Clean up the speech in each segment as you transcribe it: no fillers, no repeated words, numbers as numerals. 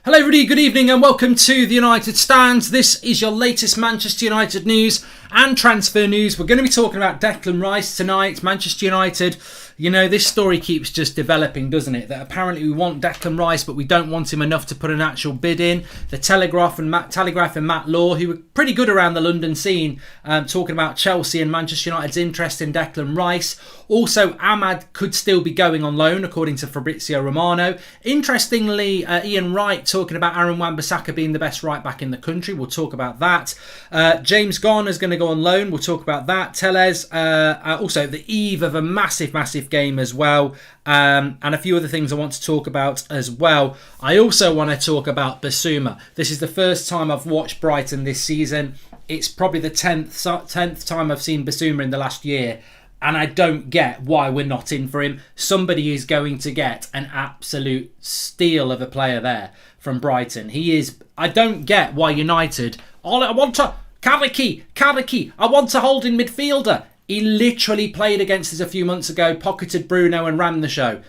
Hello everybody, good evening and welcome to the United Stands. This is your latest Manchester United news and transfer news. We're going to be talking about Declan Rice tonight. Manchester United, you know, this story keeps just developing, doesn't it? That apparently we want Declan Rice, but we don't want him enough to put an actual bid in. The Telegraph and Matt Law, who were pretty good around the London scene, talking about Chelsea and Manchester United's interest in Declan Rice. Also, AMAD could still be going on loan, according to Fabrizio Romano. Interestingly, Ian Wright talking about Aaron Wan-Bissaka being the best right back in the country. We'll talk about that. James Garner is going to go on loan. We'll talk about that. Tellez, also the eve of a massive game as well. And a few other things I want to talk about as well. I also want to talk about Bissouma. This is the first time I've watched Brighton this season. It's probably the 10th time I've seen Bissouma in the last year. And I don't get why we're not in for him. Somebody is going to get an absolute steal of a player there from Brighton. He is... I don't get why United... I want to... Kariki. I want a holding midfielder. He literally played against us a few months ago, pocketed Bruno and ran the show.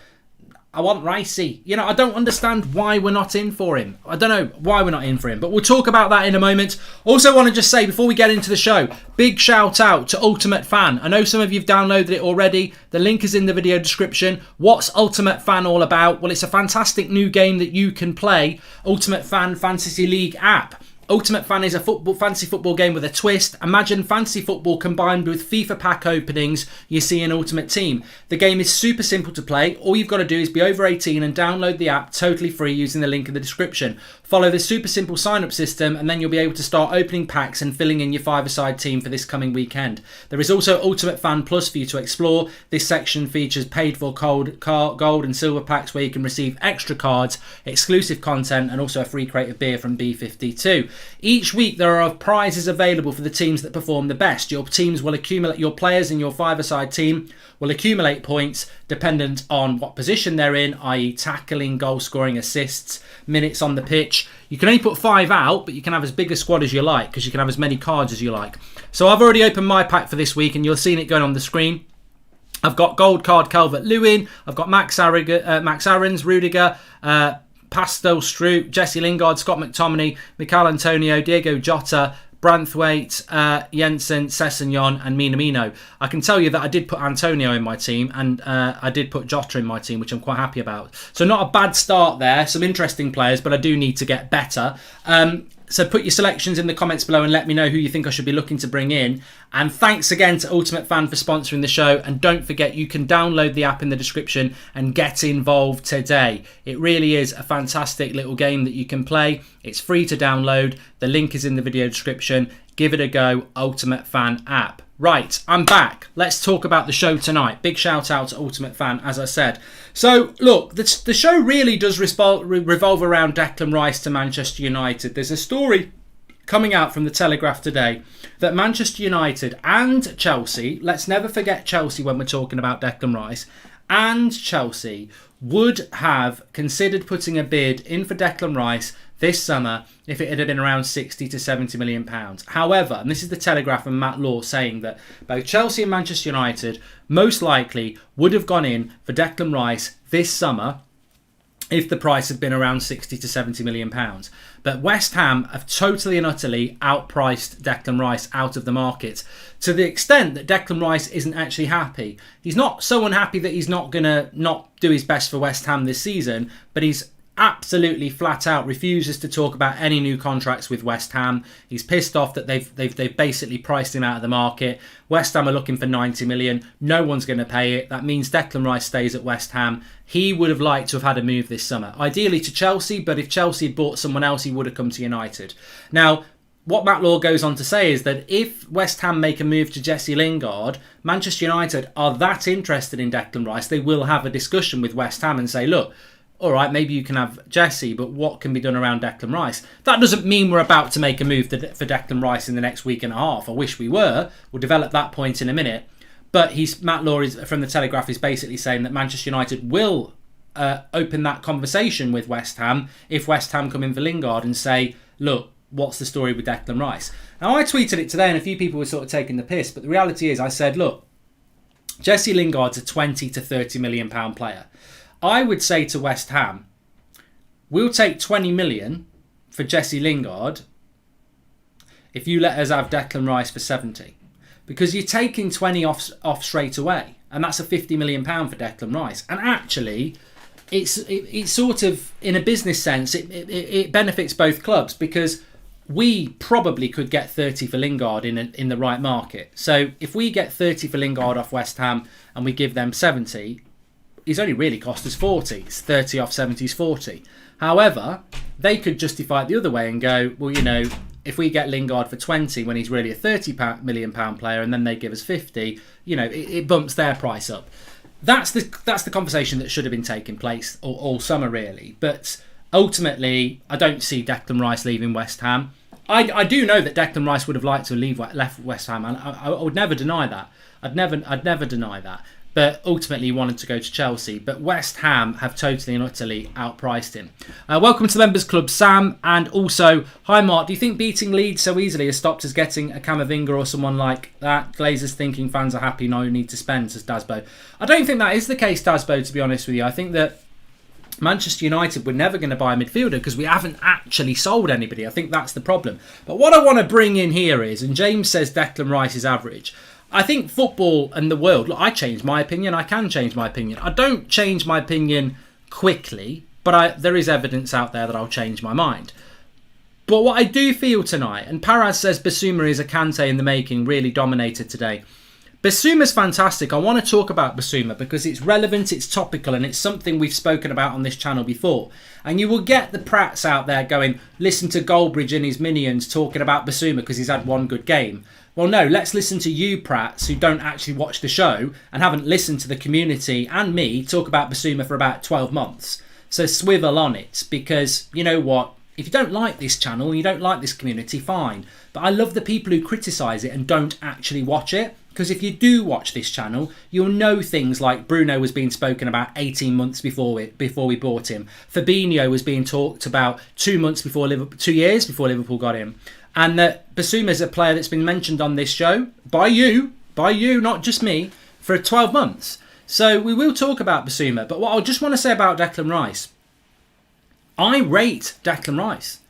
I want Ricey. You know, I don't understand why we're not in for him. I don't know why we're not in for him, but we'll talk about that in a moment. Also want to just say, before we get into the show, big shout out to Ultimate Fan. I know some of you have downloaded it already. The link is in the video description. What's Ultimate Fan all about? Well, it's a fantastic new game that you can play. Ultimate Fan Fantasy League app. Ultimate Fan is a fantasy football game with a twist. Imagine fantasy football combined with FIFA pack openings you see in Ultimate Team. The game is super simple to play. All you've got to do is be over 18 and download the app totally free using the link in the description. Follow the super simple sign-up system and then you'll be able to start opening packs and filling in your five-a-side team for this coming weekend. There is also Ultimate Fan Plus for you to explore. This section features paid for gold and silver packs where you can receive extra cards, exclusive content and also a free crate of beer from B52. Each week there are prizes available for the teams that perform the best. Your teams will accumulate, your players in your five-a-side team will accumulate points dependent on what position they're in, i.e. tackling, goal scoring, assists, minutes on the pitch. You can only put 5 out, but you can have as big a squad as you like because you can have as many cards as you like. So I've already opened my pack for this week and you'll see it going on the screen. I've got gold card Calvert-Lewin, I've got Max Aarons, Rudiger, Pastel, Stroop, Jesse Lingard, Scott McTominay, Mikel Antonio, Diego Jota, Branthwaite, Jensen, Sessegnon and Minamino. I can tell you that I did put Antonio in my team and I did put Jota in my team, which I'm quite happy about. So not a bad start there. Some interesting players, but I do need to get better. So put your selections in the comments below and let me know who you think I should be looking to bring in. And thanks again to Ultimate Fan for sponsoring the show. And don't forget, you can download the app in the description and get involved today. It really is a fantastic little game that you can play. It's free to download. The link is in the video description. Give it a go, Ultimate Fan app. Right, I'm back. Let's talk about the show tonight. Big shout out to Ultimate Fan, as I said. So, look, the show really does revolve around Declan Rice to Manchester United. There's a story coming out from the Telegraph today that Manchester United and Chelsea, let's never forget Chelsea when we're talking about Declan Rice, and Chelsea would have considered putting a bid in for Declan Rice this summer if it had been around 60 to 70 million pounds. However, and this is the Telegraph and Matt Law saying that both Chelsea and Manchester United most likely would have gone in for Declan Rice this summer if the price had been around 60 to 70 million pounds. But West Ham have totally and utterly outpriced Declan Rice out of the market to the extent that Declan Rice isn't actually happy. He's not so unhappy that he's not going to not do his best for West Ham this season, but he's absolutely flat out refuses to talk about any new contracts with West Ham. He's pissed off that they've basically priced him out of the market. West Ham are looking for 90 million. No one's going to pay it. That means Declan Rice stays at West Ham. He would have liked to have had a move this summer, ideally to Chelsea, but if Chelsea had bought someone else, he would have come to United. Now, what Matt Law goes on to say is that if West Ham make a move to Jesse Lingard, Manchester United are that interested in Declan Rice, they will have a discussion with West Ham and say, look, all right, maybe you can have Jesse, but what can be done around Declan Rice? That doesn't mean we're about to make a move for Declan Rice in the next week and a half. I wish we were. We'll develop that point in a minute. But Matt Law from the Telegraph is basically saying that Manchester United will open that conversation with West Ham if West Ham come in for Lingard and say, look, what's the story with Declan Rice? Now, I tweeted it today and a few people were sort of taking the piss, but the reality is I said, look, Jesse Lingard's a 20 to 30 million pound player. I would say to West Ham, we'll take 20 million for Jesse Lingard if you let us have Declan Rice for 70. Because you're taking 20 off straight away. And that's a £50 million for Declan Rice. And actually, it's sort of, in a business sense, it benefits both clubs, because we probably could get 30 for Lingard in the right market. So if we get 30 for Lingard off West Ham and we give them 70, he's only really cost us 40. It's 30 off 70 is 40. However, they could justify it the other way and go, well, you know, if we get Lingard for 20 when he's really a £30 million player, and then they give us 50, you know, it bumps their price up. That's the conversation that should have been taking place all summer, really. But ultimately, I don't see Declan Rice leaving West Ham. I do know that Declan Rice would have liked to left West Ham, and I would never deny that. I'd never deny that. But ultimately, he wanted to go to Chelsea. But West Ham have totally and utterly outpriced him. Welcome to the Members Club, Sam. And also, hi, Mark. Do you think beating Leeds so easily has stopped us getting a Camavinga or someone like that? Glazers thinking fans are happy, no need to spend, says Dasbo. I don't think that is the case, Dasbo, to be honest with you. I think that Manchester United were never going to buy a midfielder because we haven't actually sold anybody. I think that's the problem. But what I want to bring in here is, and James says Declan Rice is average. I think football and the world, look, I change my opinion. I can change my opinion. I don't change my opinion quickly, but there is evidence out there that I'll change my mind. But what I do feel tonight, and Paraz says Bissouma is a Kante in the making, really dominated today. Bissouma's fantastic. I want to talk about Bissouma because it's relevant, it's topical, and it's something we've spoken about on this channel before. And you will get the prats out there going, listen to Goldbridge and his minions talking about Bissouma because he's had one good game. Well, no, let's listen to you prats who don't actually watch the show and haven't listened to the community and me talk about Bissouma for about 12 months. So swivel on it, because you know what? If you don't like this channel, you don't like this community, fine. But I love the people who criticise it and don't actually watch it. Because if you do watch this channel, you'll know things like Bruno was being spoken about 18 months before we bought him. Fabinho was being talked about 2 years before Liverpool got him. And that Bissouma is a player that's been mentioned on this show by you, not just me, for 12 months. So we will talk about Bissouma. But what I just want to say about Declan Rice, I rate Declan Rice.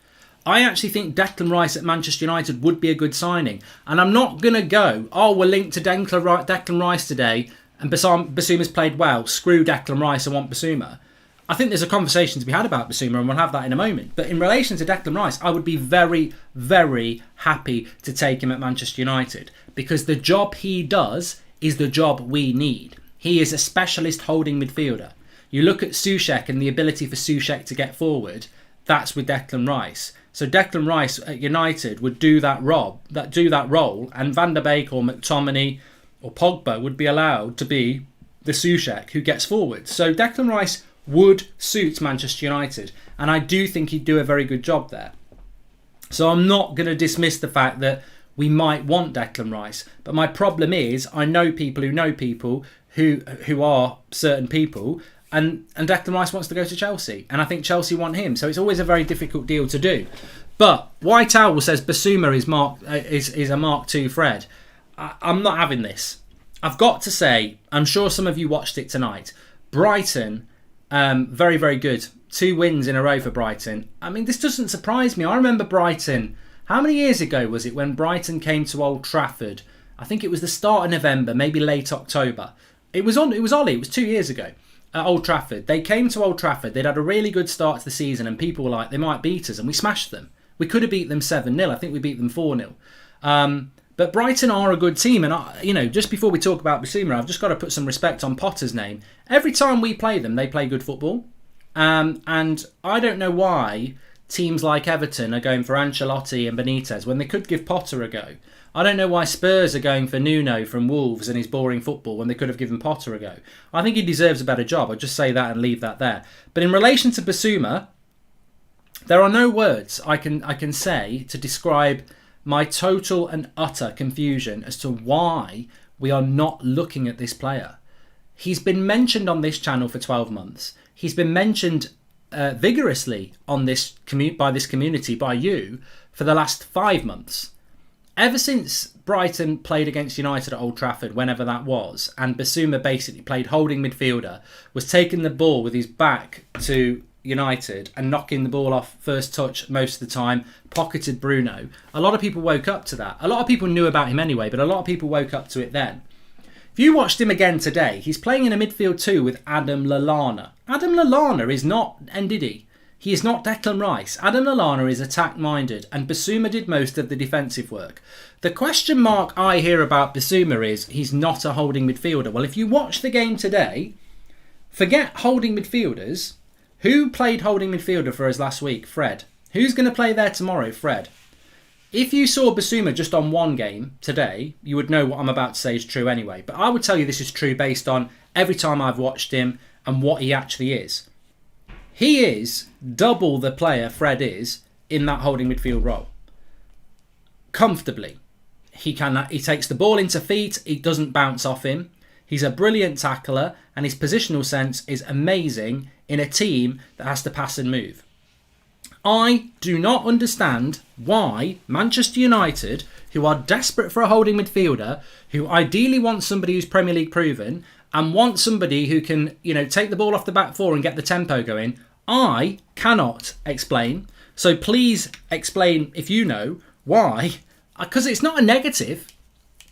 I actually think Declan Rice at Manchester United would be a good signing. And I'm not going to go, we're linked to Declan Rice today and Bissouma's played well. Screw Declan Rice, I want Bissouma. I think there's a conversation to be had about Bissouma, and we'll have that in a moment. But in relation to Declan Rice, I would be very, very happy to take him at Manchester United, because the job he does is the job we need. He is a specialist holding midfielder. You look at Soucek and the ability for Soucek to get forward, that's with Declan Rice. So Declan Rice at United would do that role, and Van der Beek or McTominay or Pogba would be allowed to be the Soucek who gets forward. So Declan Rice would suit Manchester United, and I do think he'd do a very good job there. So I'm not going to dismiss the fact that we might want Declan Rice, but my problem is I know people who are certain people, and Declan Rice wants to go to Chelsea, and I think Chelsea want him, so it's always a very difficult deal to do. But White Owl says Bissouma is a Mark II Fred. I'm not having this. I've got to say, I'm sure some of you watched it tonight. Brighton, very, very good. 2 wins in a row for Brighton. I mean, this doesn't surprise me. I remember Brighton. How many years ago was it when Brighton came to Old Trafford? I think it was the start of November, maybe late October. It was 2 years ago at Old Trafford. They came to Old Trafford. They'd had a really good start to the season, and people were like, they might beat us, and we smashed them. We could have beat them 7-0. I think we beat them 4-0. But Brighton are a good team, and just before we talk about Bissouma, I've just got to put some respect on Potter's name. Every time we play them, they play good football, and I don't know why teams like Everton are going for Ancelotti and Benitez when they could give Potter a go. I don't know why Spurs are going for Nuno from Wolves and his boring football when they could have given Potter a go. I think he deserves a better job. I'll just say that and leave that there. But in relation to Bissouma, there are no words I can say to describe my total and utter confusion as to why we are not looking at this player. He's been mentioned on this channel for 12 months. He's been mentioned vigorously on this by this community, by you, for the last 5 months. Ever since Brighton played against United at Old Trafford, whenever that was, and Bissouma basically played holding midfielder, was taking the ball with his back to United and knocking the ball off first touch most of the time, pocketed Bruno. A lot of people woke up to that. A lot of people knew about him anyway, but a lot of people woke up to it then. If you watched him again today, he's playing in a midfield 2 with Adam Lallana. Adam Lallana is not Ndidi. He is not Declan Rice. Adam Lallana is attack-minded, and Bissouma did most of the defensive work. The question mark I hear about Bissouma is he's not a holding midfielder. Well, if you watch the game today, forget holding midfielders. Who played holding midfielder for us last week? Fred. Who's going to play there tomorrow? Fred. If you saw Bissouma just on one game today, you would know what I'm about to say is true anyway. But I would tell you this is true based on every time I've watched him and what he actually is. He is double the player Fred is in that holding midfield role. Comfortably. He takes the ball into feet. It doesn't bounce off him. He's a brilliant tackler and his positional sense is amazing in a team that has to pass and move. I do not understand why Manchester United, who are desperate for a holding midfielder, who ideally want somebody who's Premier League proven and want somebody who can, take the ball off the back four and get the tempo going, I cannot explain. So please explain if you know why, because it's not a negative.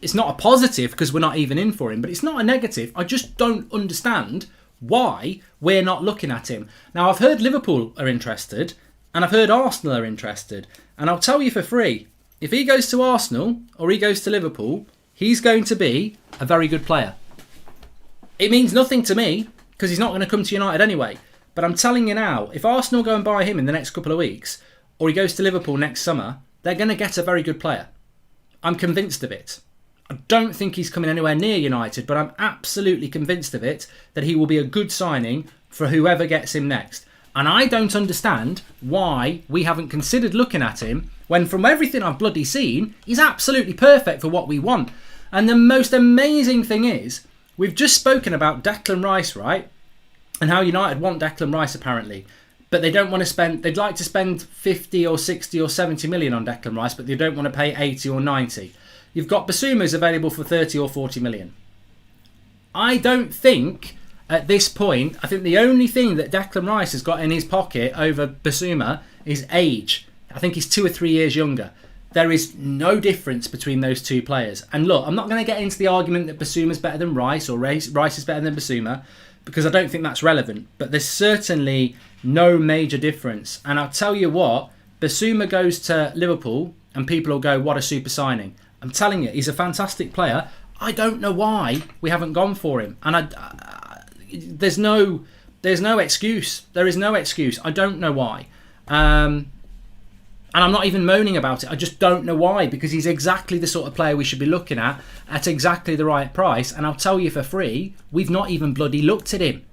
It's not a positive because we're not even in for him, but it's not a negative. I just don't understand why we're not looking at him. Now, I've heard Liverpool are interested and I've heard Arsenal are interested. And I'll tell you for free, if he goes to Arsenal or he goes to Liverpool, he's going to be a very good player. It means nothing to me because he's not going to come to United anyway. But I'm telling you now, if Arsenal go and buy him in the next couple of weeks or he goes to Liverpool next summer, they're going to get a very good player. I'm convinced of it. I don't think he's coming anywhere near United, but I'm absolutely convinced of it that he will be a good signing for whoever gets him next. And I don't understand why we haven't considered looking at him when from everything I've bloody seen, he's absolutely perfect for what we want. And the most amazing thing is, we've just spoken about Declan Rice, right? And how United want Declan Rice apparently. But they don't want to spend, they'd like to spend 50 or 60 or 70 million on Declan Rice, but they don't want to pay 80 or 90. You've got Bissouma's available for 30 or 40 million. I don't think at this point, I think the only thing that Declan Rice has got in his pocket over Bissouma is age. I think he's 2 or 3 years younger. There is no difference between those two players. And look, I'm not going to get into the argument that Bissouma's better than Rice or Rice is better than Bissouma because I don't think that's relevant. But there's certainly no major difference. And I'll tell you what, Bissouma goes to Liverpool and people will go, what a super signing. I'm telling you, he's a fantastic player. I don't know why we haven't gone for him. And there's no excuse. There is no excuse. I don't know why. And I'm not even moaning about it. I just don't know why, because he's exactly the sort of player we should be looking at exactly the right price. And I'll tell you for free, we've not even bloody looked at him.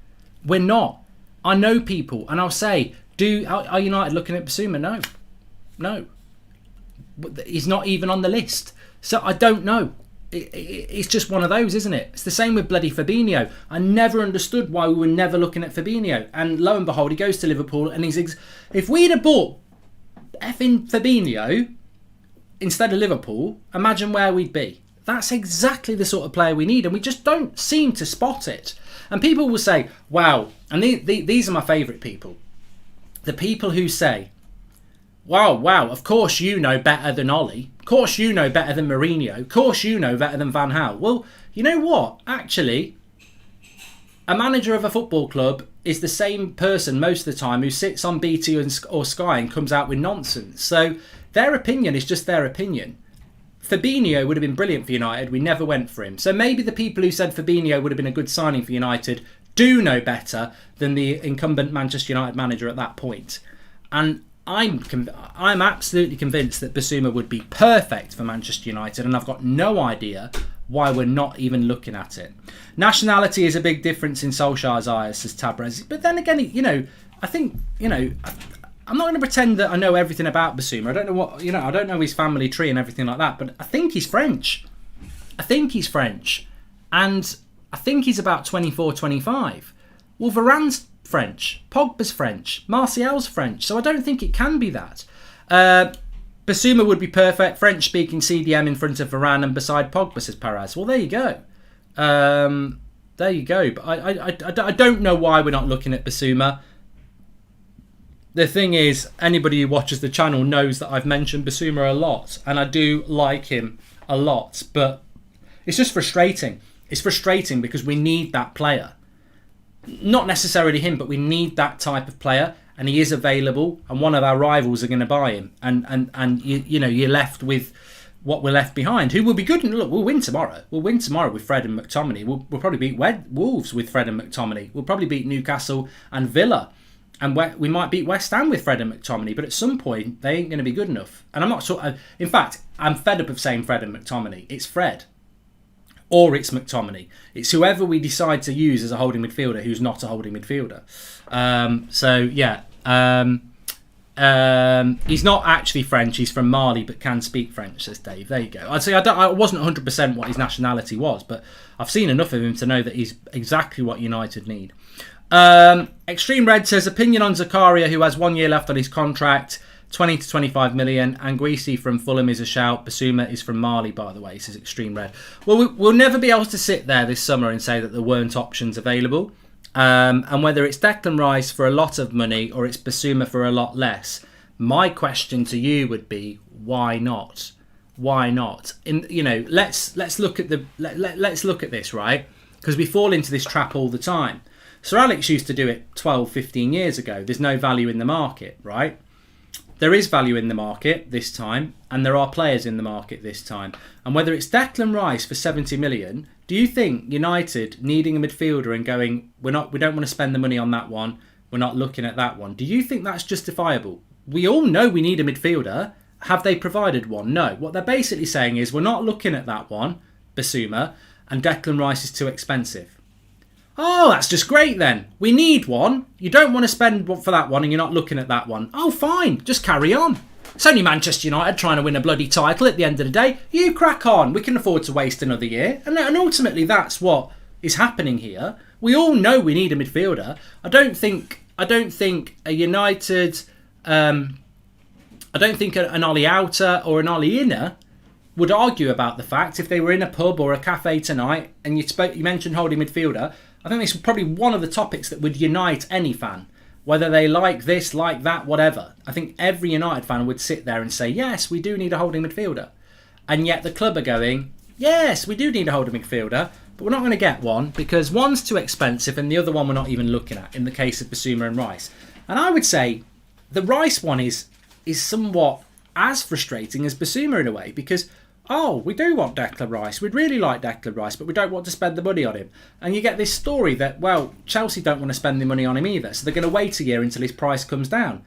We're not. I know people, and I'll say, are United looking at Bissouma? No. He's not even on the list. So I don't know. It's just one of those, isn't it? It's the same with bloody Fabinho. I never understood why we were never looking at Fabinho. And lo and behold, he goes to Liverpool and if we'd have bought effing Fabinho instead of Liverpool, imagine where we'd be. That's exactly the sort of player we need, and we just don't seem to spot it. And people will say, wow, and these are my favourite people. The people who say, wow, of course you know better than Ollie. Of course you know better than Mourinho. Of course you know better than Van Gaal. Well, you know what? Actually, a manager of a football club is the same person most of the time who sits on BT or Sky and comes out with nonsense. So their opinion is just their opinion. Fabinho would have been brilliant for United. We never went for him. So maybe the people who said Fabinho would have been a good signing for United do know better than the incumbent Manchester United manager at that point. And I'm absolutely convinced that Bissouma would be perfect for Manchester United, and I've got no idea why we're not even looking at it. Nationality is a big difference in Solskjaer's eyes, says Tabrez. But then again, I think, I'm not going to pretend that I know everything about Bissouma. I don't know I don't know his family tree and everything like that, but I think he's French. And I think he's about 24, 25. Well, Varane's French, Pogba's French, Martial's French, so I don't think it can be that. Bissouma would be perfect, French-speaking CDM in front of Varane and beside Pogba, says Perez. Well, there you go. But I don't know why we're not looking at Bissouma. the thing is, anybody who watches the channel knows that I've mentioned Bissouma a lot, and I do like him a lot, but it's just frustrating. It's frustrating because we need that player. Not necessarily him, but we need that type of player, and he is available, and one of our rivals are going to buy him, and you're left with what we're left behind. Who will be good? And look, we'll win tomorrow. We'll win tomorrow with Fred and McTominay. We'll probably beat Wolves with Fred and McTominay. We'll probably beat Newcastle and Villa, and we might beat West Ham with Fred and McTominay. But at some point, they ain't going to be good enough. And I'm not sure. In fact, I'm fed up of saying Fred and McTominay. It's Fred. Or it's McTominay. It's whoever we decide to use as a holding midfielder who's not a holding midfielder. He's not actually French. He's from Mali, but can speak French, says Dave. There you go. I'd say I wasn't 100% what his nationality was, but I've seen enough of him to know that he's exactly what United need. Extreme Red says, opinion on Zakaria, who has 1 year left on his contract. 20 to 25 million. Anguisi from Fulham is a shout. Bissouma is from Mali, by the way, says Extreme Red. Well, we'll never be able to sit there this summer and say that there weren't options available. And whether it's Declan Rice for a lot of money or it's Bissouma for a lot less, my question to you would be, why not? Why not? Let's look at let's look at this, right? Because we fall into this trap all the time. Sir Alex used to do it 12, 15 years ago. There's no value in the market, right? There is value in the market this time, and there are players in the market this time. And whether it's Declan Rice for 70 million, do you think United needing a midfielder and going, we don't want to spend the money on that one, we're not looking at that one, do you think that's justifiable? We all know we need a midfielder. Have they provided one? No. What they're basically saying is, we're not looking at that one, Bissouma, and Declan Rice is too expensive. Oh, that's just great then. We need one. You don't want to spend for that one and you're not looking at that one. Oh, fine. Just carry on. It's only Manchester United trying to win a bloody title at the end of the day. You crack on. We can afford to waste another year. And ultimately, that's what is happening here. We all know we need a midfielder. I don't think a United... I don't think an Ollie Outer or an Ollie Inner would argue about the fact if they were in a pub or a cafe tonight and you mentioned holding midfielder. I think this is probably one of the topics that would unite any fan, whether they like this, like that, whatever. I think every United fan would sit there and say, yes, we do need a holding midfielder. And yet the club are going, yes, we do need a holding midfielder, but we're not going to get one because one's too expensive and the other one we're not even looking at in the case of Bissouma and Rice. And I would say the Rice one is somewhat as frustrating as Bissouma in a way because, oh, we do want Declan Rice. We'd really like Declan Rice, but we don't want to spend the money on him. And you get this story that, well, Chelsea don't want to spend the money on him either, so they're going to wait a year until his price comes down.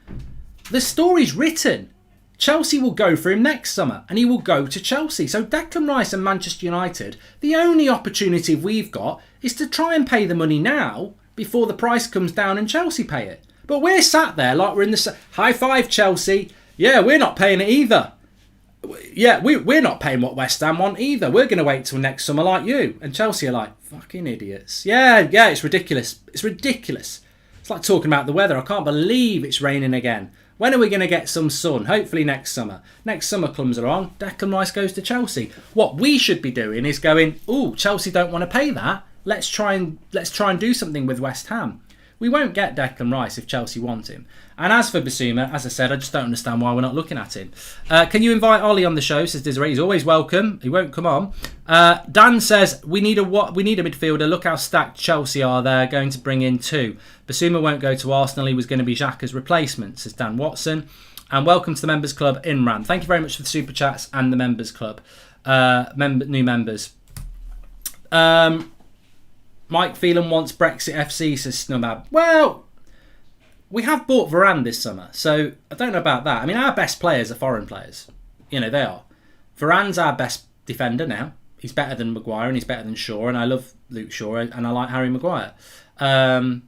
The story's written. Chelsea will go for him next summer, and he will go to Chelsea. So Declan Rice and Manchester United, the only opportunity we've got is to try and pay the money now before the price comes down and Chelsea pay it. But we're sat there like we're in the... High five, Chelsea. Yeah, we're not paying it either. Yeah, we're not paying what West Ham want either. We're going to wait till next summer like you. And Chelsea are like, fucking idiots. Yeah, it's ridiculous. It's ridiculous. It's like talking about the weather. I can't believe it's raining again. When are we going to get some sun? Hopefully next summer. Next summer comes along, Declan Rice goes to Chelsea. What we should be doing is going, ooh, Chelsea don't want to pay that. Let's try and do something with West Ham. We won't get Declan Rice if Chelsea want him. And as for Bissouma, as I said, I just don't understand why we're not looking at him. Can you invite Ollie on the show? Says Desiree. He's always welcome. He won't come on. Dan says, we need a midfielder. Look how stacked Chelsea are. They're going to bring in two. Bissouma won't go to Arsenal. He was going to be Xhaka's replacement, says Dan Watson. And welcome to the Members Club, Imran. Thank you very much for the Super Chats and the Members Club. New members. Mike Phelan wants Brexit FC, says Snubab. Well, we have bought Varane this summer, so I don't know about that. I mean, our best players are foreign players. You know, they are. Varane's our best defender now. He's better than Maguire and he's better than Shaw, and I love Luke Shaw and I like Harry Maguire. De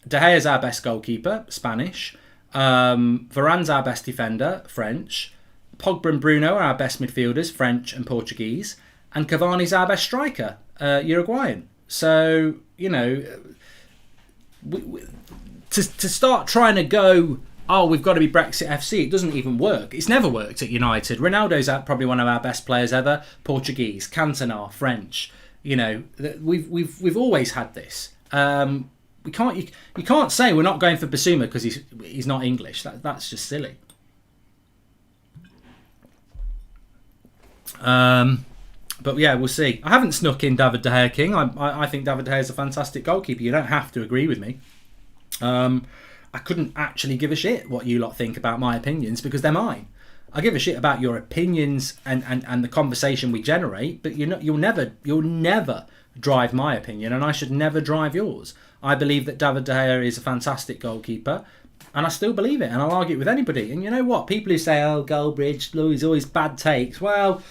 Gea's our best goalkeeper, Spanish. Varane's our best defender, French. Pogba and Bruno are our best midfielders, French and Portuguese. And Cavani's our best striker, Uruguayan. So, you know, to start trying to go, oh, we've got to be Brexit FC, it doesn't even work. It's never worked at United. Ronaldo's probably one of our best players ever. Portuguese, Cantona, French. You know, we've always had this. we can't. You can't say we're not going for Bissouma because he's not English. That's just silly. But yeah, we'll see. I haven't snuck in David De Gea King. I think David De Gea is a fantastic goalkeeper. You don't have to agree with me. I couldn't actually give a shit what you lot think about my opinions because they're mine. I give a shit about your opinions and the conversation we generate, but you'll never drive my opinion, and I should never drive yours. I believe that David De Gea is a fantastic goalkeeper, and I still believe it, and I'll argue it with anybody. And you know what? People who say, oh, Goldbridge, he's always bad takes. Well,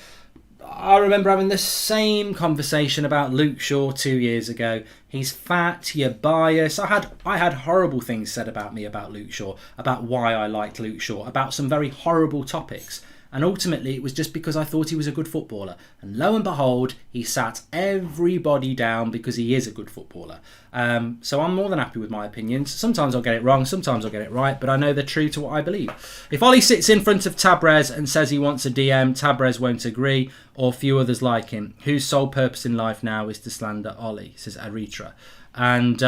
I remember having the same conversation about Luke Shaw 2 years ago. He's fat, you're biased. I had horrible things said about me about Luke Shaw, about why I liked Luke Shaw, about some very horrible topics. And ultimately, it was just because I thought he was a good footballer. And lo and behold, he sat everybody down because he is a good footballer. So I'm more than happy with my opinions. Sometimes I'll get it wrong, sometimes I'll get it right, but I know they're true to what I believe. If Ollie sits in front of Tabrez and says he wants a DM, Tabrez won't agree, or few others like him. Whose sole purpose in life now is to slander Ollie, says Aritra. And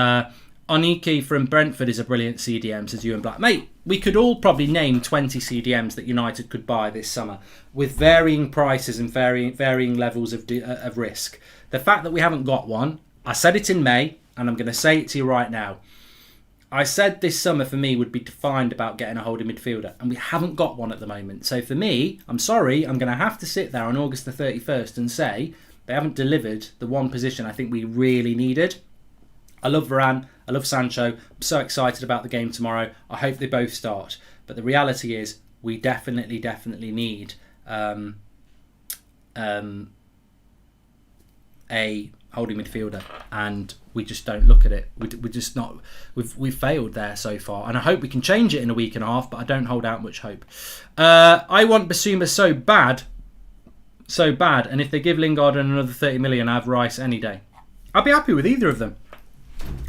Oniki from Brentford is a brilliant CDM, says Ewan Black. Mate, we could all probably name 20 CDMs that United could buy this summer with varying prices and varying levels of risk. The fact that we haven't got one, I said it in May, and I'm going to say it to you right now. I said this summer for me would be defined about getting a holding midfielder, and we haven't got one at the moment. So for me, I'm sorry, I'm going to have to sit there on August the 31st and say they haven't delivered the one position I think we really needed. I love Varane, I love Sancho, I'm so excited about the game tomorrow. I hope they both start. But the reality is we definitely need a holding midfielder, and we just don't look at it. We're just not. We've failed there so far, and I hope we can change it in a week and a half. But I don't hold out much hope. I want Bissouma so bad, and if they give Lingard another 30 million, I have Rice any day. I'd be happy with either of them.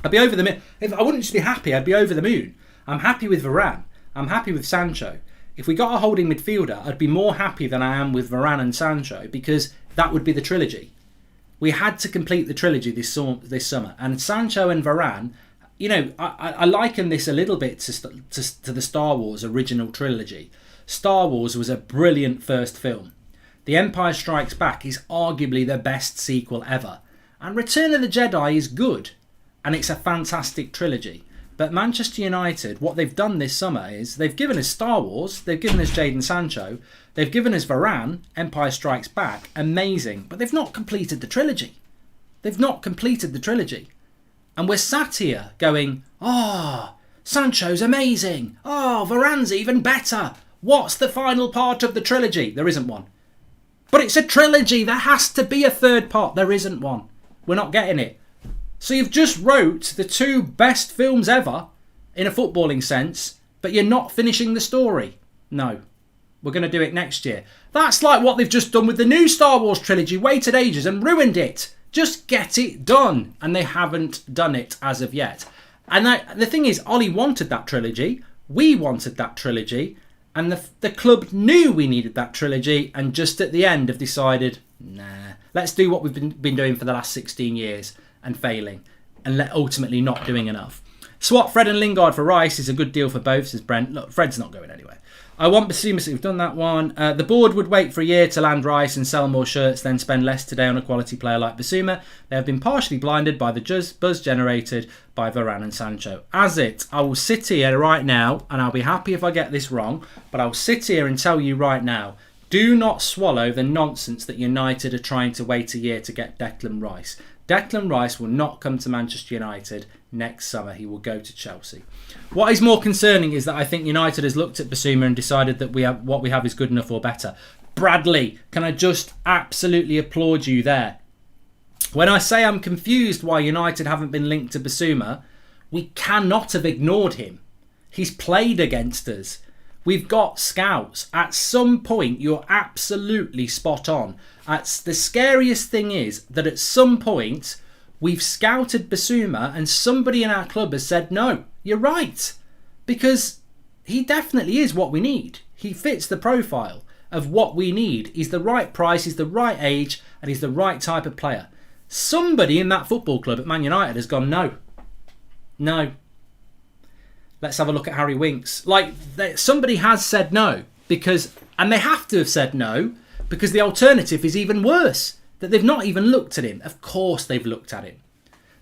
I'd be over the moon. If I wouldn't just be happy, I'd be over the moon. I'm happy with Varane. I'm happy with Sancho. If we got a holding midfielder, I'd be more happy than I am with Varane and Sancho, because that would be the trilogy. We had to complete the trilogy this summer. And Sancho and Varane, you know, I liken this a little bit to the Star Wars original trilogy. Star Wars was a brilliant first film. The Empire Strikes Back is arguably the best sequel ever. And Return of the Jedi is good. And it's a fantastic trilogy. But Manchester United, what they've done this summer is they've given us Star Wars, they've given us Jadon Sancho, they've given us Varane, Empire Strikes Back, amazing. But they've not completed the trilogy. They've not completed the trilogy. And we're sat here going, Sancho's amazing. Varane's even better. What's the final part of the trilogy? There isn't one. But it's a trilogy. There has to be a third part. There isn't one. We're not getting it. So you've just wrote the two best films ever in a footballing sense, but you're not finishing the story. No, we're going to do it next year. That's like what they've just done with the new Star Wars trilogy, waited ages and ruined it. Just get it done. And they haven't done it as of yet. And the thing is, Ollie wanted that trilogy. We wanted that trilogy. And the club knew we needed that trilogy, and just at the end have decided, nah, let's do what we've been doing for the last 16 years. And failing, and ultimately not doing enough. Swap Fred and Lingard for Rice is a good deal for both, says Brent. Look, Fred's not going anywhere. I want Bissouma, we've done that one. The board would wait for a year to land Rice and sell more shirts, then spend less today on a quality player like Bissouma. They have been partially blinded by the buzz generated by Varane and Sancho. As it, I will sit here right now, and I'll be happy if I get this wrong, but I'll sit here and tell you right now, do not swallow the nonsense that United are trying to wait a year to get Declan Rice. Declan Rice will not come to Manchester United next summer. He will go to Chelsea. What is more concerning is that I think United has looked at Bissouma and decided that what we have is good enough or better. Bradley, can I just absolutely applaud you there? When I say I'm confused why United haven't been linked to Bissouma, we cannot have ignored him. He's played against us. We've got scouts. At some point, you're absolutely spot on. The scariest thing is that at some point, we've scouted Bissouma and somebody in our club has said, no, you're right. Because he definitely is what we need. He fits the profile of what we need. He's the right price, he's the right age, and he's the right type of player. Somebody in that football club at Man United has gone, no. No. Let's have a look at Harry Winks. Like, somebody has said no, and they have to have said no, because the alternative is even worse, that they've not even looked at him. Of course they've looked at him.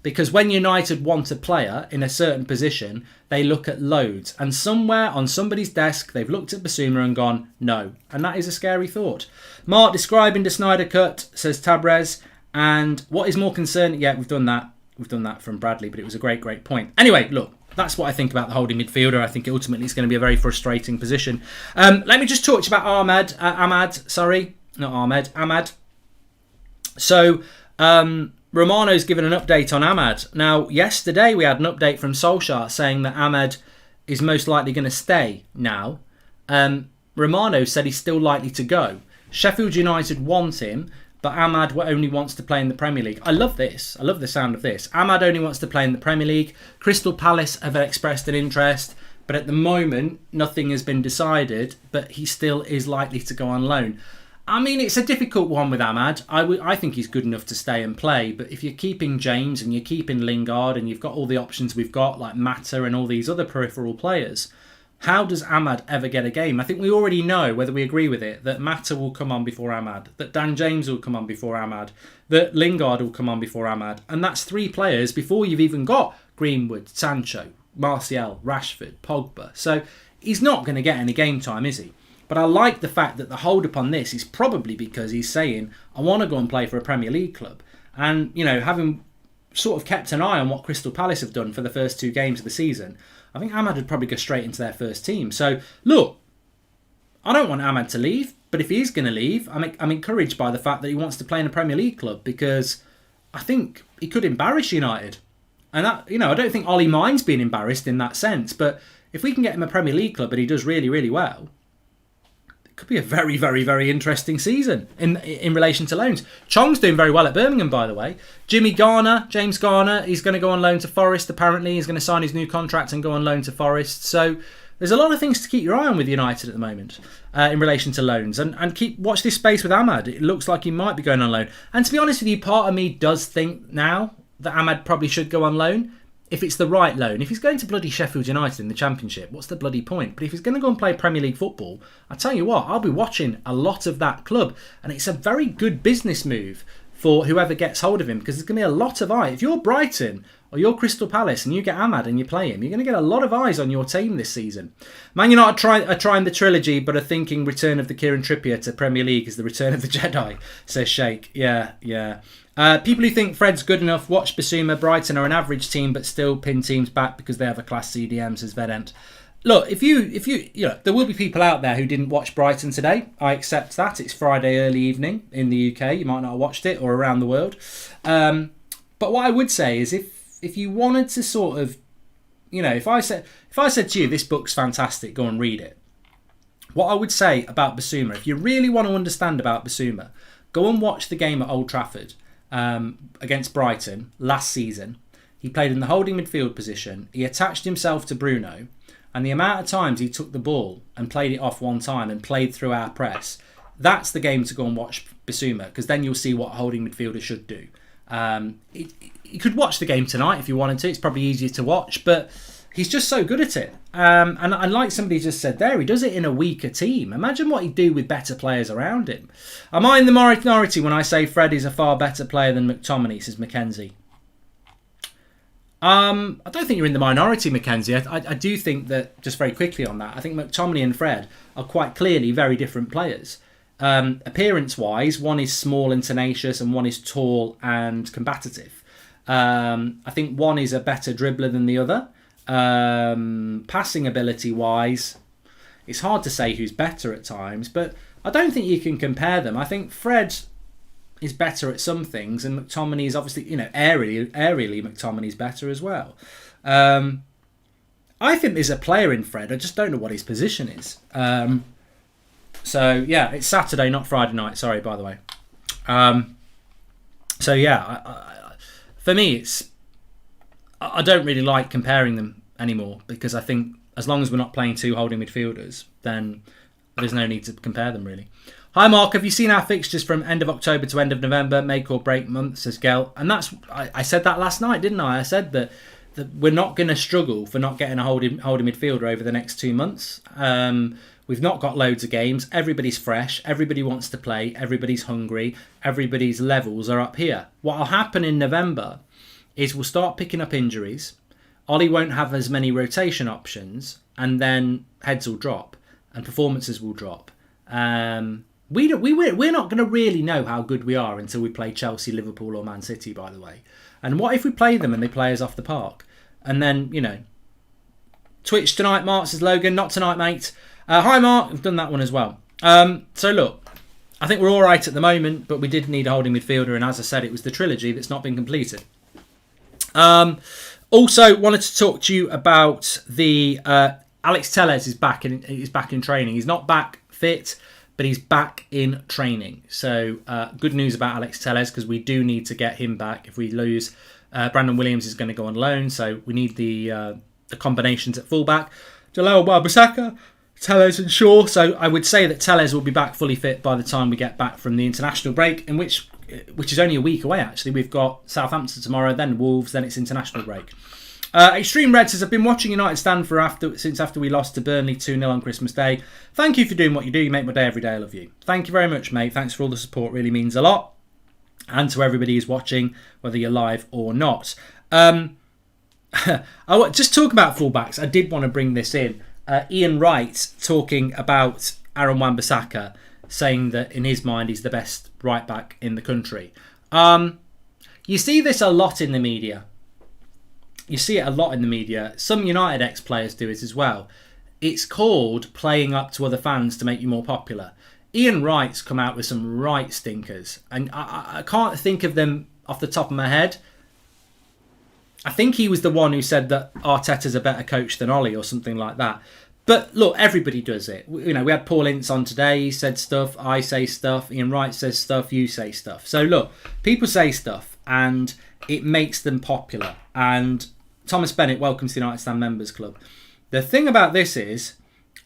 Because when United want a player in a certain position, they look at loads. And somewhere on somebody's desk, they've looked at Bissouma and gone, no. And that is a scary thought. Mark describing the Snyder Cut, says Tabrez. And what is more concerning? Yeah, we've done that. We've done that from Bradley, but it was a great, great point. Anyway, look, that's what I think about the holding midfielder. I think ultimately it's going to be a very frustrating position. Let me just talk to you about AMAD. So, Romano's given an update on AMAD. Now, yesterday we had an update from Solskjaer saying that AMAD is most likely going to stay now. Romano said he's still likely to go. Sheffield United want him, but AMAD only wants to play in the Premier League. I love this. I love the sound of this. AMAD only wants to play in the Premier League. Crystal Palace have expressed an interest, but at the moment, nothing has been decided, but he still is likely to go on loan. I mean, it's a difficult one with AMAD. I think he's good enough to stay and play, but if you're keeping James and you're keeping Lingard and you've got all the options we've got, like Mata and all these other peripheral players, how does AMAD ever get a game? I think we already know, whether we agree with it, that Mata will come on before AMAD, that Dan James will come on before AMAD, that Lingard will come on before AMAD, and that's 3 players before you've even got Greenwood, Sancho, Martial, Rashford, Pogba. So he's not going to get any game time, is he? But I like the fact that the hold up on this is probably because he's saying, I want to go and play for a Premier League club. And, you know, having sort of kept an eye on what Crystal Palace have done for the first 2 games of the season, I think AMAD would probably go straight into their first team. So, look, I don't want AMAD to leave, but if he is going to leave, I'm encouraged by the fact that he wants to play in a Premier League club, because I think he could embarrass United. And that, you know, I don't think Ollie minds being embarrassed in that sense, but if we can get him a Premier League club and he does really, really well, could be a very, very, very interesting season in relation to loans. Chong's doing very well at Birmingham, by the way. James Garner, he's going to go on loan to Forest, apparently. He's going to sign his new contract and go on loan to Forest. So there's a lot of things to keep your eye on with United at the moment in relation to loans. And watch this space with AMAD. It looks like he might be going on loan. And to be honest with you, part of me does think now that AMAD probably should go on loan, if it's the right loan. If he's going to bloody Sheffield United in the Championship, what's the bloody point? But if he's going to go and play Premier League football, I tell you what, I'll be watching a lot of that club. And it's a very good business move for whoever gets hold of him, because there's going to be a lot of eye. If you're Brighton or you're Crystal Palace and you get AMAD and you play him, you're going to get a lot of eyes on your team this season. Man United are trying the trilogy, but are thinking Return of the Kieran Trippier to Premier League is the Return of the Jedi, says Sheikh. Yeah. People who think Fred's good enough, watch Bissouma. Brighton are an average team, but still pin teams back because they have a class CDM, says Vedent. Look, if you know, there will be people out there who didn't watch Brighton today. I accept that. It's Friday early evening in the UK. You might not have watched it, or around the world. But what I would say is, if you wanted to sort of, you know, if I said to you, this book's fantastic, go and read it. What I would say about Bissouma, if you really want to understand about Bissouma, go and watch the game at Old Trafford against Brighton last season. He played in the holding midfield position. He attached himself to Bruno, and the amount of times he took the ball and played it off one time and played through our press, that's the game to go and watch Bissouma, because then you'll see what a holding midfielder should do. You could watch the game tonight if you wanted to. It's probably easier to watch, but he's just so good at it. And like somebody just said there, he does it in a weaker team. Imagine what he'd do with better players around him. Am I in the minority when I say Fred is a far better player than McTominay, says Mackenzie? I don't think you're in the minority, Mackenzie. I do think that, just very quickly on that, I think McTominay and Fred are quite clearly very different players. Appearance-wise, one is small and tenacious, and one is tall and combative. I think one is a better dribbler than the other. Passing ability-wise, it's hard to say who's better at times, but I don't think you can compare them. I think Fred is better at some things, and McTominay is obviously, you know, aerially McTominay's better as well. I think there's a player in Fred. I just don't know what his position is. So yeah, it's Saturday, not Friday night. Sorry, by the way. So yeah, for me, I don't really like comparing them anymore, because I think as long as we're not playing 2 holding midfielders, then there's no need to compare them really. Hi Mark, have you seen our fixtures from end of October to end of November, make or break month, says Gel? And that's, I said that last night, didn't I? I said that we're not going to struggle for not getting a holding midfielder over the next 2 months. We've not got loads of games. Everybody's fresh. Everybody wants to play. Everybody's hungry. Everybody's levels are up here. What will happen in November is we'll start picking up injuries. Ollie won't have as many rotation options, and then heads will drop and performances will drop. We're not going to really know how good we are until we play Chelsea, Liverpool or Man City, by the way. And what if we play them and they play us off the park? And then, Twitch tonight, Mark says Logan. Not tonight, mate. Hi, Mark. We've done that one as well. So, look, I think we're all right at the moment, but we did need a holding midfielder. And as I said, it was the trilogy that's not been completed. Also, wanted to talk to you about the Alex Telles is back in training. He's not back fit, but he's back in training. So good news about Alex Telles, because we do need to get him back. If we lose, Brandon Williams is going to go on loan, so we need the combinations at fullback. Jalal Wan-Bissaka, Telles and Shaw. So I would say that Telles will be back fully fit by the time we get back from the international break, in which is only a week away, actually. We've got Southampton tomorrow, then Wolves, then it's international break. Extreme Red says, I've been watching United stand since after we lost to Burnley 2-0 on Christmas Day. Thank you for doing what you do. You make my day every day. I love you. Thank you very much, mate. Thanks for all the support. Really means a lot. And to everybody who's watching, whether you're live or not. Just talk about fullbacks. I did want to bring this in. Ian Wright talking about Aaron Wan-Bissaka, saying that in his mind he's the best right back in the country. You see this a lot in the media. Some United ex-players do it as well. It's called playing up to other fans to make you more popular. Ian Wright's come out with some right stinkers, and I can't think of them off the top of my head. I think he was the one who said that Arteta's a better coach than Ollie or something like that. But look, everybody does it. We had Paul Ince on today. He said stuff. I say stuff. Ian Wright says stuff. You say stuff. So look, people say stuff, and it makes them popular. And Thomas Bennett, welcome to the United Stand Members Club. The thing about this is,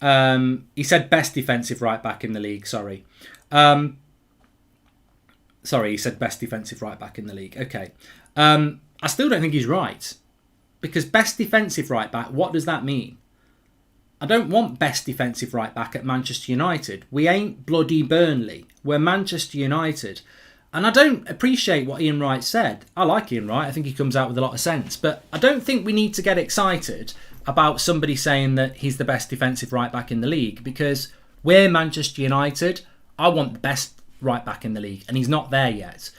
he said best defensive right back in the league. Sorry, he said best defensive right back in the league. Okay. I still don't think he's right, because best defensive right back, what does that mean? I don't want best defensive right back at Manchester United. We ain't bloody Burnley. We're Manchester United. And I don't appreciate what Ian Wright said. I like Ian Wright. I think he comes out with a lot of sense. But I don't think we need to get excited about somebody saying that he's the best defensive right back in the league, because we're Manchester United. I want the best right back in the league, and he's not there yet.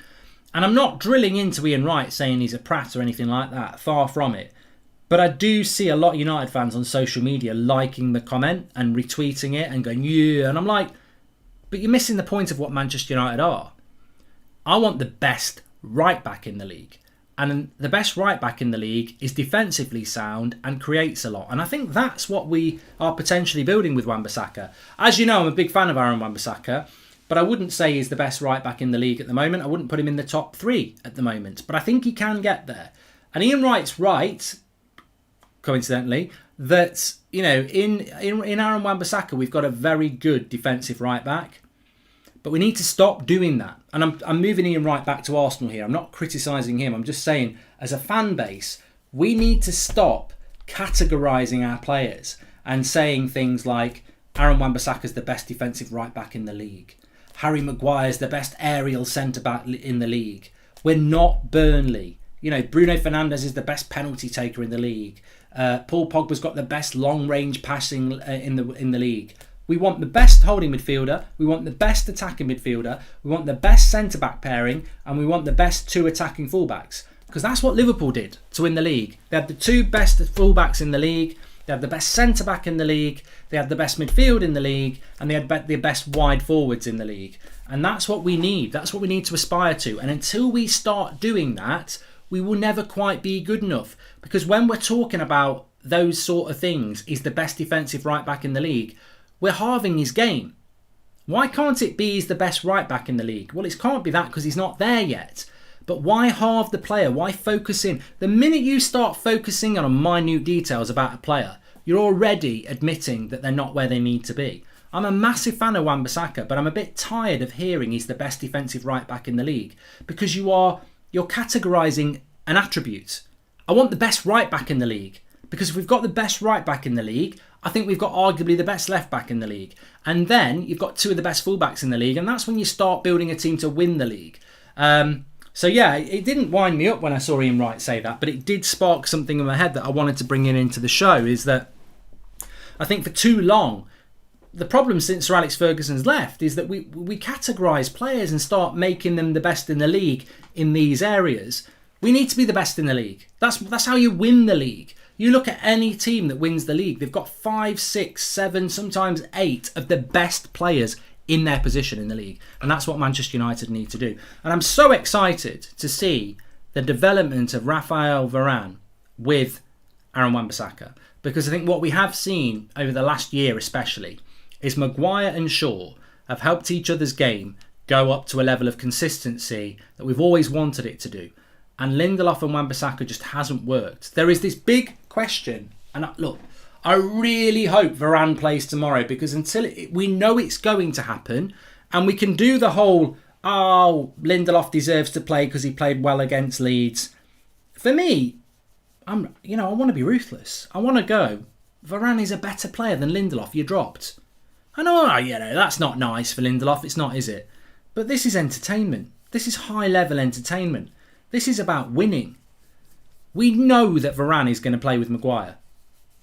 And I'm not drilling into Ian Wright saying he's a prat or anything like that. Far from it. But I do see a lot of United fans on social media liking the comment and retweeting it and going, yeah. And I'm like, but you're missing the point of what Manchester United are. I want the best right back in the league. And the best right back in the league is defensively sound and creates a lot. And I think that's what we are potentially building with Wan-Bissaka. As you know, I'm a big fan of Aaron Wan-Bissaka, but I wouldn't say he's the best right back in the league at the moment. I wouldn't put him in the top 3 at the moment. But I think he can get there. And Ian Wright's right, coincidentally, that, in Aaron Wan-Bissaka, we've got a very good defensive right back. But we need to stop doing that. And I'm moving Ian Wright back to Arsenal here. I'm not criticising him. I'm just saying, as a fan base, we need to stop categorising our players and saying things like Aaron Wan-Bissaka's the best defensive right back in the league. Harry Maguire's the best aerial centre-back in the league. We're not Burnley. Bruno Fernandes is the best penalty taker in the league. Paul Pogba's got the best long-range passing in the league. We want the best holding midfielder, we want the best attacking midfielder, we want the best centre-back pairing, and we want the best 2 attacking fullbacks. Because that's what Liverpool did to win the league. They had the 2 best fullbacks in the league, they had the best centre-back in the league, they had the best midfield in the league, and they had the best wide forwards in the league. And that's what we need. That's what we need to aspire to. And until we start doing that, we will never quite be good enough. Because when we're talking about those sort of things, he's the best defensive right back in the league, we're halving his game. Why can't it be he's the best right back in the league? Well, it can't be that because he's not there yet. But why halve the player? Why focus in? The minute you start focusing on minute details about a player, you're already admitting that they're not where they need to be. I'm a massive fan of Wan-Bissaka, but I'm a bit tired of hearing he's the best defensive right back in the league, because you're categorising an attribute. I want the best right back in the league. Because if we've got the best right back in the league, I think we've got arguably the best left back in the league. And then you've got two of the best fullbacks in the league. And that's when you start building a team to win the league. So yeah, it didn't wind me up when I saw Ian Wright say that. But it did spark something in my head that I wanted to bring into the show. Is that I think for too long, the problem since Sir Alex Ferguson's left is that we categorise players and start making them the best in the league in these areas. We need to be the best in the league. That's how you win the league. You look at any team that wins the league, they've got 5, 6, 7, sometimes 8 of the best players in their position in the league. And that's what Manchester United need to do. And I'm so excited to see the development of Raphael Varane with Aaron Wan-Bissaka. Because I think what we have seen over the last year especially is Maguire and Shaw have helped each other's game go up to a level of consistency that we've always wanted it to do. And Lindelof and Wan-Bissaka just hasn't worked. There is this big question. And look, I really hope Varane plays tomorrow because until we know it's going to happen and we can do the whole, Lindelof deserves to play because he played well against Leeds. For me, I want to be ruthless. I want to go, Varane is a better player than Lindelof. You dropped. I know, that's not nice for Lindelof. It's not, is it? But this is entertainment. This is high-level entertainment. This is about winning. We know that Varane is going to play with Maguire.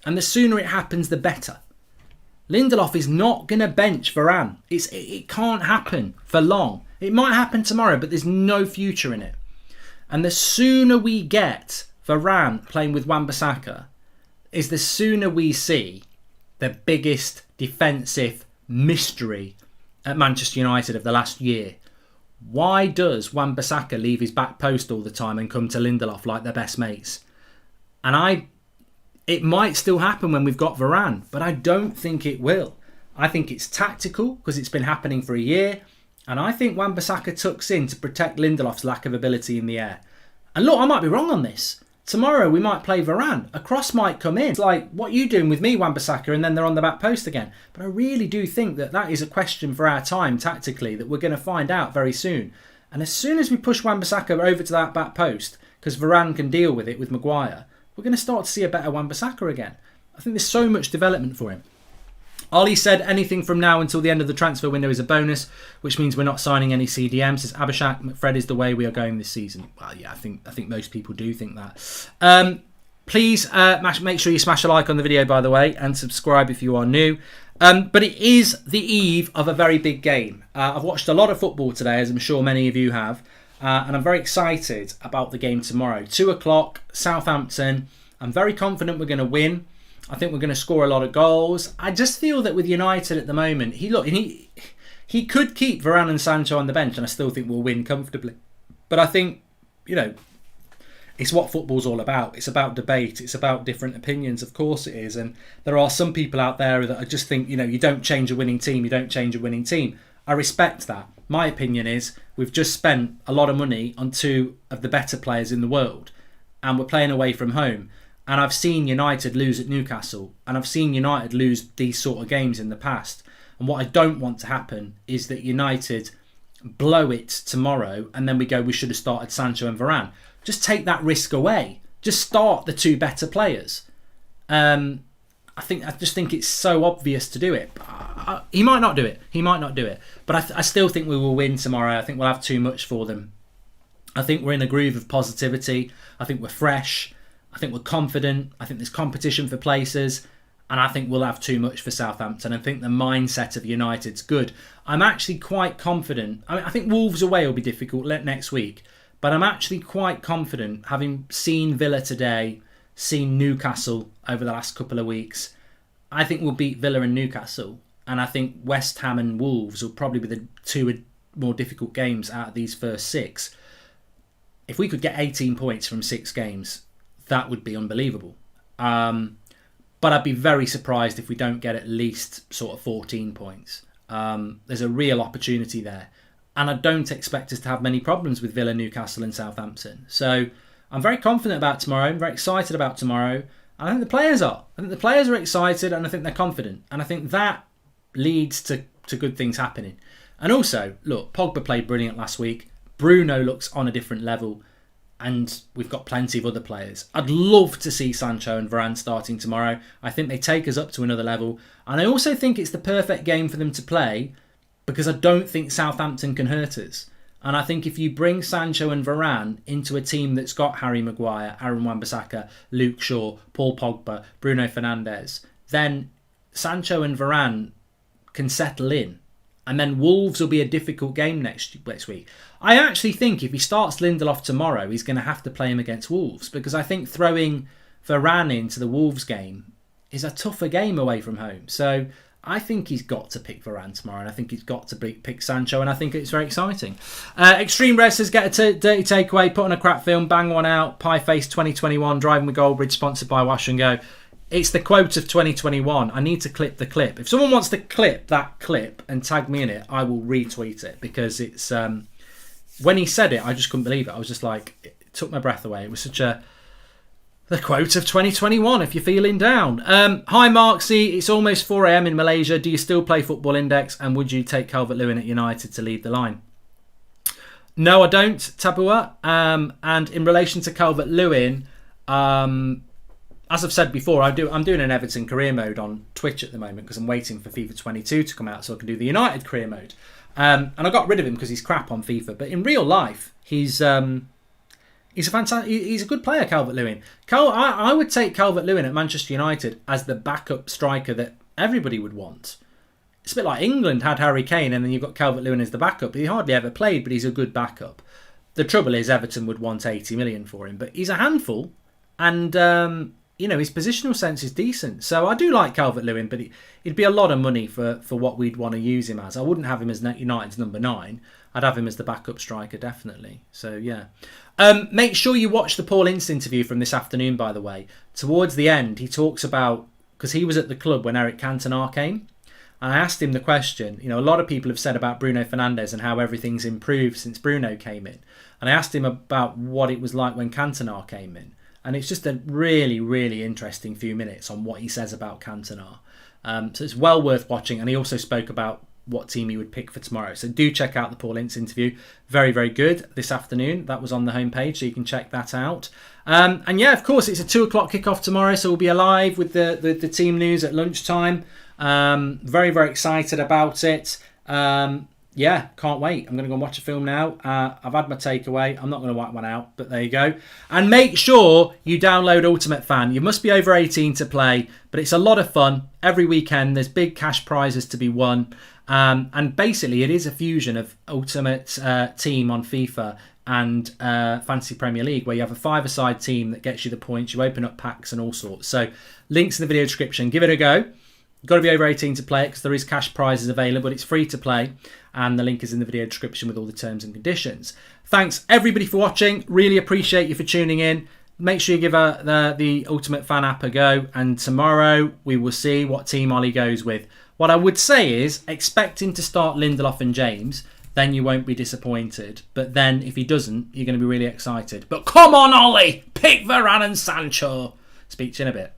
And the sooner it happens, the better. Lindelof is not going to bench Varane. It can't happen for long. It might happen tomorrow, but there's no future in it. And the sooner we get Varane playing with Wan-Bissaka is the sooner we see the biggest defensive mystery at Manchester United of the last year. Why does Wan-Bissaka leave his back post all the time and come to Lindelof like they're best mates? And it might still happen when we've got Varane, but I don't think it will. I think it's tactical because it's been happening for a year. And I think Wan-Bissaka tucks in to protect Lindelof's lack of ability in the air. And look, I might be wrong on this. Tomorrow we might play Varane. A cross might come in. It's like, what are you doing with me, Wan-Bissaka? And then they're on the back post again. But I really do think that is a question for our time tactically that we're going to find out very soon. And as soon as we push Wan-Bissaka over to that back post, because Varane can deal with it with Maguire, we're going to start to see a better Wan-Bissaka again. I think there's so much development for him. Ollie said anything from now until the end of the transfer window is a bonus, which means we're not signing any CDM. Says Abhishek, McFred is the way we are going this season. Well, yeah, I think most people do think that. Please make sure you smash a like on the video, by the way, and subscribe if you are new. But it is the eve of a very big game. I've watched a lot of football today, as I'm sure many of you have, and I'm very excited about the game tomorrow. 2 o'clock, Southampton. I'm very confident we're going to win. I think we're going to score a lot of goals. I just feel that with United at the moment, he could keep Varane and Sancho on the bench and I still think we'll win comfortably. But I think, it's what football's all about. It's about debate. It's about different opinions. Of course it is. And there are some people out there that I just think, you don't change a winning team. You don't change a winning team. I respect that. My opinion is we've just spent a lot of money on 2 of the better players in the world and we're playing away from home. And I've seen United lose at Newcastle. And I've seen United lose these sort of games in the past. And what I don't want to happen is that United blow it tomorrow and then we should have started Sancho and Varane. Just take that risk away. Just start the 2 better players. I just think it's so obvious to do it. He might not do it. But I still think we will win tomorrow. I think we'll have too much for them. I think we're in a groove of positivity. I think we're fresh. I think we're confident. I think there's competition for places. And I think we'll have too much for Southampton. I think the mindset of United's good. I'm actually quite confident. I think Wolves away will be difficult next week. But I'm actually quite confident, having seen Villa today, seen Newcastle over the last couple of weeks. I think we'll beat Villa and Newcastle. And I think West Ham and Wolves will probably be the 2 more difficult games out of these first 6. If we could get 18 points from 6 games, that would be unbelievable. But I'd be very surprised if we don't get at least sort of 14 points. There's a real opportunity there. And I don't expect us to have many problems with Villa, Newcastle and Southampton. So I'm very confident about tomorrow. I'm very excited about tomorrow. And I think the players are. I think the players are excited and I think they're confident. And I think that leads to good things happening. And also, look, Pogba played brilliant last week. Bruno looks on a different level. And we've got plenty of other players. I'd love to see Sancho and Varane starting tomorrow. I think they take us up to another level. And I also think it's the perfect game for them to play because I don't think Southampton can hurt us. And I think if you bring Sancho and Varane into a team that's got Harry Maguire, Aaron Wan-Bissaka, Luke Shaw, Paul Pogba, Bruno Fernandes, then Sancho and Varane can settle in. And then Wolves will be a difficult game next week. I actually think if he starts Lindelof tomorrow, he's going to have to play him against Wolves. Because I think throwing Varane into the Wolves game is a tougher game away from home. So I think he's got to pick Varane tomorrow. And I think he's got to pick Sancho. And I think it's very exciting. Extreme Red says, get a dirty takeaway, put on a crap film, bang one out. Pie Face 2021, Driving with Goldbridge, sponsored by Wash and Go. It's the quote of 2021. I need to clip the clip. If someone wants to clip that clip and tag me in it, I will retweet it because it's when he said it, I just couldn't believe it. I was just like, it took my breath away. It was such the quote of 2021. If you're feeling down, hi Marksy. It's almost 4 a.m. in Malaysia. Do you still play Football Index? And would you take Calvert-Lewin at United to lead the line? No, I don't, Tabua. And in relation to Calvert-Lewin, as I've said before, I'm doing an Everton career mode on Twitch at the moment because I'm waiting for FIFA 22 to come out so I can do the United career mode. And I got rid of him because he's crap on FIFA. But in real life, he's a fantastic. He's a good player, Calvert-Lewin. I would take Calvert-Lewin at Manchester United as the backup striker that everybody would want. It's a bit like England had Harry Kane and then you've got Calvert-Lewin as the backup. He hardly ever played, but he's a good backup. The trouble is Everton would want 80 million for him, but he's a handful and. His positional sense is decent. So I do like Calvert-Lewin, but it'd be a lot of money for what we'd want to use him as. I wouldn't have him as United's number 9. I'd have him as the backup striker, definitely. So, yeah. Make sure you watch the Paul Ince interview from this afternoon, by the way. Towards the end, he talks about... Because he was at the club when Eric Cantona came. And I asked him the question. A lot of people have said about Bruno Fernandes and how everything's improved since Bruno came in. And I asked him about what it was like when Cantona came in. And it's just a really, really interesting few minutes on what he says about Cantona. So it's well worth watching. And he also spoke about what team he would pick for tomorrow. So do check out the Paul Ince interview. Very, very good this afternoon. That was on the homepage, so you can check that out. And yeah, of course, it's a 2 o'clock kickoff tomorrow. So we'll be alive with the team news at lunchtime. Very, very excited about it. Yeah, can't wait. I'm going to go and watch a film now. I've had my takeaway. I'm not going to wipe one out, but there you go. And make sure you download Ultimate Fan. You must be over 18 to play, but it's a lot of fun. Every weekend, there's big cash prizes to be won. And basically, it is a fusion of Ultimate Team on FIFA and Fantasy Premier League, where you have a 5-a-side team that gets you the points. You open up packs and all sorts. So links in the video description. Give it a go. You've got to be over 18 to play it because there is cash prizes available. It's free to play and the link is in the video description with all the terms and conditions. Thanks everybody for watching. Really appreciate you for tuning in. Make sure you give the Ultimate Fan app a go and tomorrow we will see what team Ollie goes with. What I would say is expect him to start Lindelof and James, then you won't be disappointed. But then if he doesn't, you're going to be really excited. But come on Ollie, pick Varane and Sancho. Speak to you in a bit.